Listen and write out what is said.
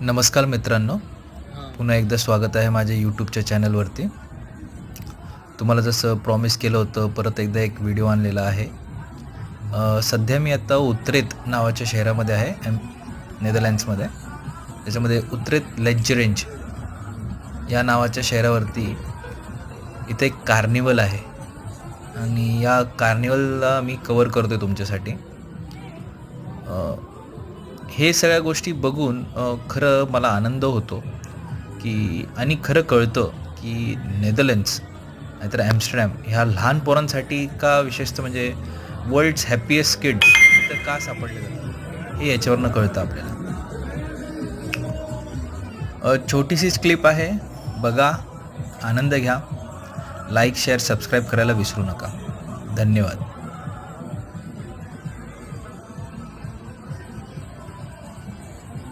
नमस्कार मित्रांनो, पुन्हा एकदा स्वागत आहे माझ्या यूट्यूबच्या चॅनलवरती. तुम्हाला जसं प्रॉमिस केलं होतं, परत एकदा एक व्हिडिओ आणलेला आहे. सध्या मी आता उत्रेत नावाच्या शहरामध्ये आहे, नेदरलँड्समध्ये. त्याच्यामध्ये उत्रेत लेजरेंज या नावाच्या शहरावरती इथे एक कार्निवल आहे आणि या कार्निवलला मी कवर करतो आहे तुमच्यासाठी. हे सगळ्या गोष्टी बघून खरं मला आनंद होतो की आणि खरं कळतं की नेदरलँड्स नाहीतर ॲम्स्टरडॅम ह्या लहान पोरांसाठी का विशेषतः म्हणजे वर्ल्ड्स हॅपीएस्ट किड तर का सापडले जातात हे याच्यावरनं कळतं आपल्याला. छोटीशीच क्लिप आहे, बघा, आनंद घ्या. लाईक शेअर सबस्क्राईब करायला विसरू नका. धन्यवाद.